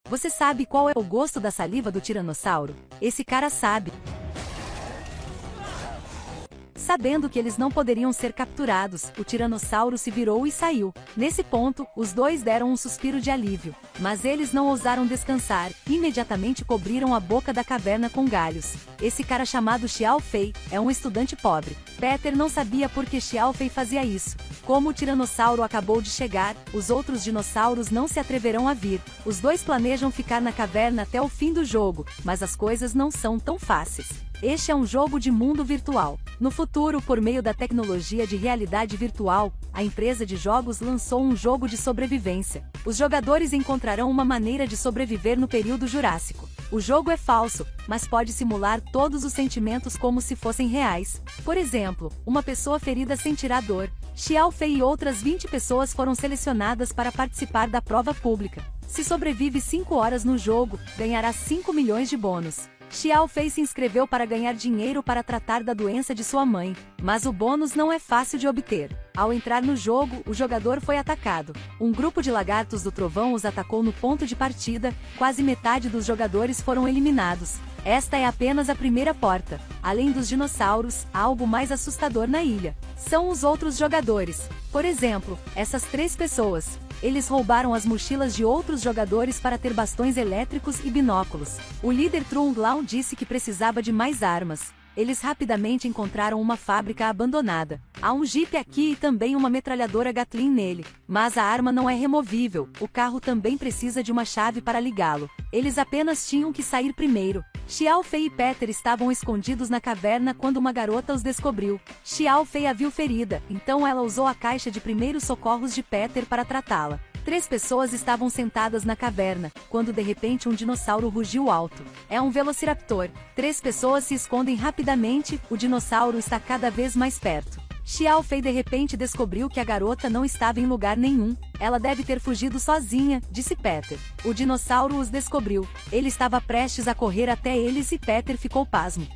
Você sabe qual é o gosto da saliva do tiranossauro? Esse cara sabe. Sabendo que eles não poderiam ser capturados, o tiranossauro se virou e saiu. Nesse ponto, os dois deram um suspiro de alívio. Mas eles não ousaram descansar, e imediatamente cobriram a boca da caverna com galhos. Esse cara chamado Xiao Fei é um estudante pobre. Peter não sabia por que Xiao Fei fazia isso. Como o tiranossauro acabou de chegar, os outros dinossauros não se atreverão a vir. Os dois planejam ficar na caverna até o fim do jogo, mas as coisas não são tão fáceis. Este é um jogo de mundo virtual. No futuro, por meio da tecnologia de realidade virtual, a empresa de jogos lançou um jogo de sobrevivência. Os jogadores encontrarão uma maneira de sobreviver no período Jurássico. O jogo é falso, mas pode simular todos os sentimentos como se fossem reais. Por exemplo, uma pessoa ferida sentirá dor. Xiao Fei e outras 20 pessoas foram selecionadas para participar da prova pública. Se sobrevive 5 horas no jogo, ganhará 5 milhões de bônus. Xiao Fei se inscreveu para ganhar dinheiro para tratar da doença de sua mãe, mas o bônus não é fácil de obter. Ao entrar no jogo, o jogador foi atacado. Um grupo de lagartos do trovão os atacou no ponto de partida, quase metade dos jogadores foram eliminados. Esta é apenas a primeira porta. Além dos dinossauros, há algo mais assustador na ilha. São os outros jogadores. Por exemplo, essas 3 pessoas. Eles roubaram as mochilas de outros jogadores para ter bastões elétricos e binóculos. O líder Trung Lao disse que precisava de mais armas. Eles rapidamente encontraram uma fábrica abandonada. Há um Jeep aqui e também uma metralhadora Gatling nele. Mas a arma não é removível, o carro também precisa de uma chave para ligá-lo. Eles apenas tinham que sair primeiro. Xiao Fei e Peter estavam escondidos na caverna quando uma garota os descobriu. Xiao Fei a viu ferida, então ela usou a caixa de primeiros socorros de Peter para tratá-la. 3 pessoas estavam sentadas na caverna, quando de repente um dinossauro rugiu alto. É um velociraptor. 3 pessoas se escondem rapidamente, o dinossauro está cada vez mais perto. Xiao Fei de repente descobriu que a garota não estava em lugar nenhum. Ela deve ter fugido sozinha, disse Peter. O dinossauro os descobriu. Ele estava prestes a correr até eles e Peter ficou pasmo.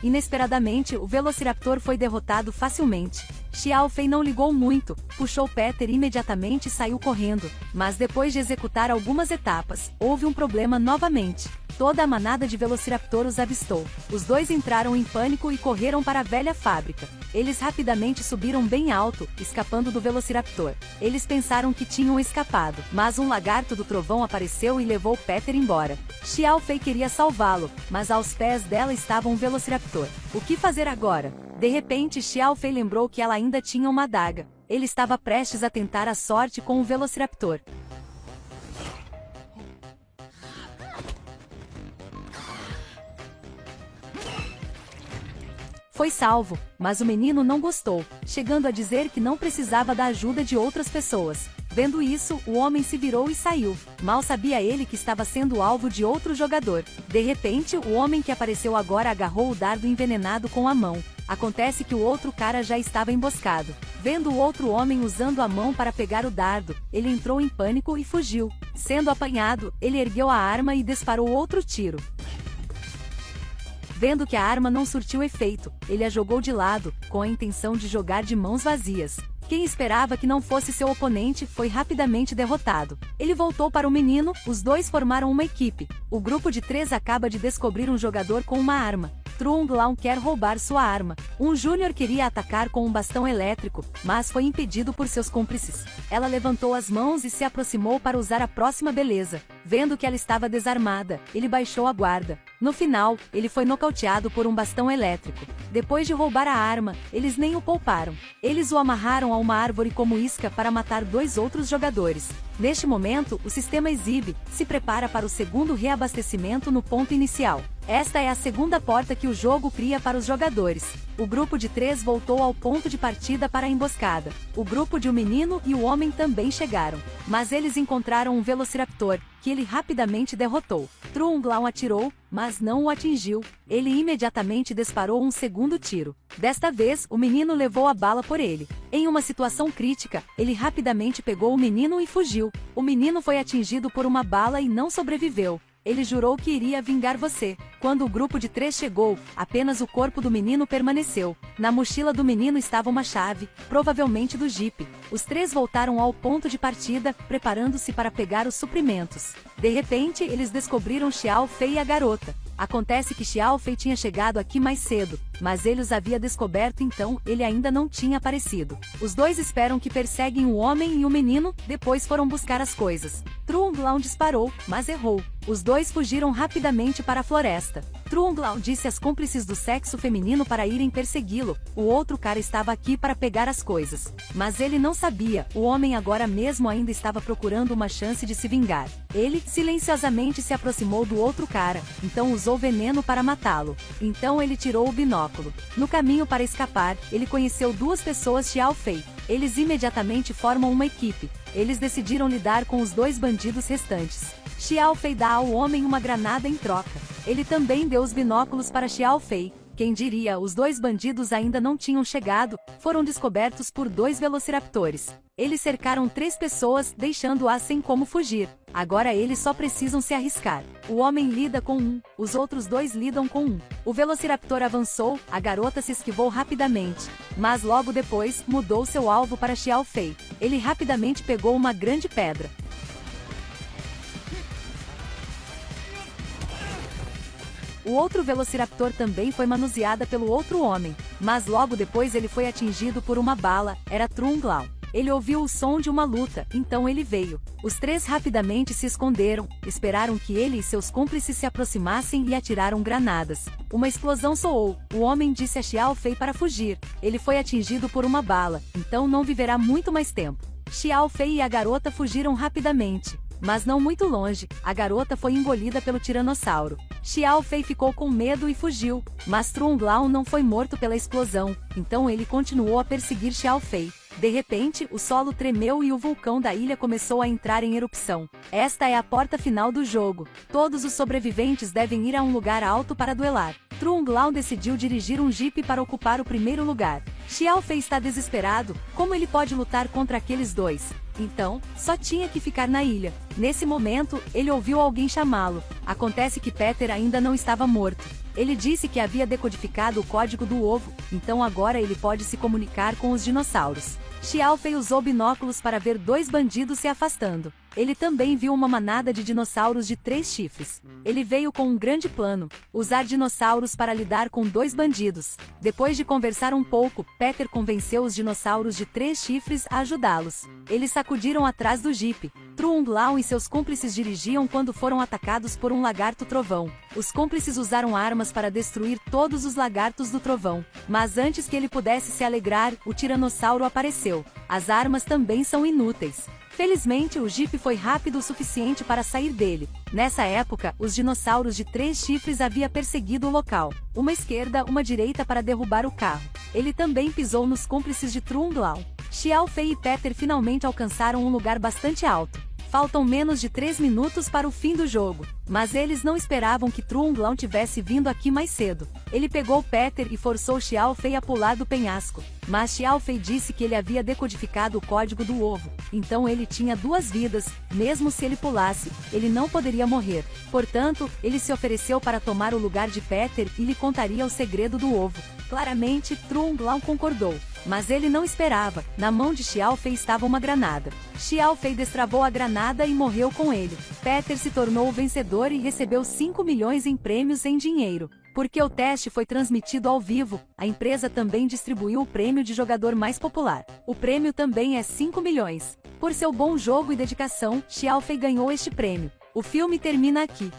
Inesperadamente, o velociraptor foi derrotado facilmente. Xiao Fei não ligou muito, puxou Peter e imediatamente saiu correndo. Mas depois de executar algumas etapas, houve um problema novamente. Toda a manada de velociraptor os avistou. Os dois entraram em pânico e correram para a velha fábrica. Eles rapidamente subiram bem alto, escapando do velociraptor. Eles pensaram que tinham escapado, mas um lagarto do trovão apareceu e levou Peter embora. Xiao Fei queria salvá-lo, mas aos pés dela estava um velociraptor. O que fazer agora? De repente, Xiao Fei lembrou que ela ainda tinha uma adaga. Ele estava prestes a tentar a sorte com o velociraptor. Foi salvo, mas o menino não gostou, chegando a dizer que não precisava da ajuda de outras pessoas. Vendo isso, o homem se virou e saiu. Mal sabia ele que estava sendo alvo de outro jogador. De repente, o homem que apareceu agora agarrou o dardo envenenado com a mão. Acontece que o outro cara já estava emboscado. Vendo o outro homem usando a mão para pegar o dardo, ele entrou em pânico e fugiu. Sendo apanhado, ele ergueu a arma e disparou outro tiro. Vendo que a arma não surtiu efeito, ele a jogou de lado, com a intenção de jogar de mãos vazias. Quem esperava que não fosse seu oponente foi rapidamente derrotado. Ele voltou para o menino, os dois formaram uma equipe. O grupo de 3 acaba de descobrir um jogador com uma arma. Trung Lao quer roubar sua arma. Um júnior queria atacar com um bastão elétrico, mas foi impedido por seus cúmplices. Ela levantou as mãos e se aproximou para usar a próxima beleza. Vendo que ela estava desarmada, ele baixou a guarda. No final, ele foi nocauteado por um bastão elétrico. Depois de roubar a arma, eles nem o pouparam. Eles o amarraram a uma árvore como isca para matar 2 outros jogadores. Neste momento, o sistema exibe, se prepara para o segundo reabastecimento no ponto inicial. Esta é a segunda porta que o jogo cria para os jogadores. O grupo de 3 voltou ao ponto de partida para a emboscada. O grupo de um menino e o homem também chegaram. Mas eles encontraram um velociraptor, que ele rapidamente derrotou. Trung Lao atirou, mas não o atingiu. Ele imediatamente disparou um segundo tiro. Desta vez, o menino levou a bala por ele. Em uma situação crítica, ele rapidamente pegou o menino e fugiu. O menino foi atingido por uma bala e não sobreviveu. Ele jurou que iria vingar você. Quando o grupo de 3 chegou, apenas o corpo do menino permaneceu. Na mochila do menino estava uma chave, provavelmente do Jeep. Os 3 voltaram ao ponto de partida, preparando-se para pegar os suprimentos. De repente, eles descobriram Xiao Fei e a garota. Acontece que Xiao Fei tinha chegado aqui mais cedo, mas ele os havia descoberto, então ele ainda não tinha aparecido. Os 2 esperam que perseguem o homem e o menino, depois foram buscar as coisas. Trung Lao disparou, mas errou. Os 2 fugiram rapidamente para a floresta. Trung Lao disse às cúmplices do sexo feminino para irem persegui-lo. O outro cara estava aqui para pegar as coisas. Mas ele não sabia, o homem agora mesmo ainda estava procurando uma chance de se vingar. Ele, silenciosamente, se aproximou do outro cara, então usou veneno para matá-lo. Então ele tirou o binóculo. No caminho para escapar, ele conheceu 2 pessoas Xiao Fei. Eles imediatamente formam uma equipe. Eles decidiram lidar com os 2 bandidos restantes. Xiao Fei dá ao homem uma granada em troca. Ele também deu os binóculos para Xiao Fei. Quem diria, os 2 bandidos ainda não tinham chegado, foram descobertos por 2 velociraptores. Eles cercaram 3 pessoas, deixando-as sem como fugir. Agora eles só precisam se arriscar. O homem lida com um, os outros 2 lidam com um. O velociraptor avançou, a garota se esquivou rapidamente. Mas logo depois, mudou seu alvo para Xiao Fei. Ele rapidamente pegou uma grande pedra. O outro velociraptor também foi manuseada pelo outro homem, mas logo depois ele foi atingido por uma bala, era Trung Lao. Ele ouviu o som de uma luta, então ele veio. Os 3 rapidamente se esconderam, esperaram que ele e seus cúmplices se aproximassem e atiraram granadas. Uma explosão soou, o homem disse a Xiao Fei para fugir. Ele foi atingido por uma bala, então não viverá muito mais tempo. Xiao Fei e a garota fugiram rapidamente. Mas não muito longe, a garota foi engolida pelo tiranossauro. Xiao Fei ficou com medo e fugiu, mas Trung Lao não foi morto pela explosão, então ele continuou a perseguir Xiao Fei. De repente, o solo tremeu e o vulcão da ilha começou a entrar em erupção. Esta é a porta final do jogo. Todos os sobreviventes devem ir a um lugar alto para duelar. Trung Lao decidiu dirigir um jipe para ocupar o primeiro lugar. Xiao Fei está desesperado, como ele pode lutar contra aqueles 2? Então, só tinha que ficar na ilha. Nesse momento, ele ouviu alguém chamá-lo. Acontece que Peter ainda não estava morto. Ele disse que havia decodificado o código do ovo, então agora ele pode se comunicar com os dinossauros. Xiao Fei usou binóculos para ver 2 bandidos se afastando. Ele também viu uma manada de dinossauros de 3 chifres. Ele veio com um grande plano, usar dinossauros para lidar com 2 bandidos. Depois de conversar um pouco, Peter convenceu os dinossauros de 3 chifres a ajudá-los. Eles sacudiram atrás do jipe. Trung Lao e seus cúmplices dirigiam quando foram atacados por um lagarto trovão. Os cúmplices usaram armas para destruir todos os lagartos do trovão. Mas antes que ele pudesse se alegrar, o tiranossauro apareceu. As armas também são inúteis. Felizmente, o jipe foi rápido o suficiente para sair dele. Nessa época, os dinossauros de 3 chifres haviam perseguido o local. Uma esquerda, uma direita para derrubar o carro. Ele também pisou nos cúmplices de Trung Lao. Xiao Fei e Peter finalmente alcançaram um lugar bastante alto. Faltam menos de 3 minutos para o fim do jogo, mas eles não esperavam que Trung Lao tivesse vindo aqui mais cedo. Ele pegou Peter e forçou Xiao Fei a pular do penhasco, mas Xiao Fei disse que ele havia decodificado o código do ovo, então ele tinha 2 vidas, mesmo se ele pulasse, ele não poderia morrer. Portanto, ele se ofereceu para tomar o lugar de Peter e lhe contaria o segredo do ovo. Claramente, Trung Lao concordou. Mas ele não esperava, na mão de Xiao Fei estava uma granada. Xiao Fei destravou a granada e morreu com ele. Peter se tornou o vencedor e recebeu 5 milhões em prêmios em dinheiro. Porque o teste foi transmitido ao vivo, a empresa também distribuiu o prêmio de jogador mais popular. O prêmio também é 5 milhões. Por seu bom jogo e dedicação, Xiao Fei ganhou este prêmio. O filme termina aqui.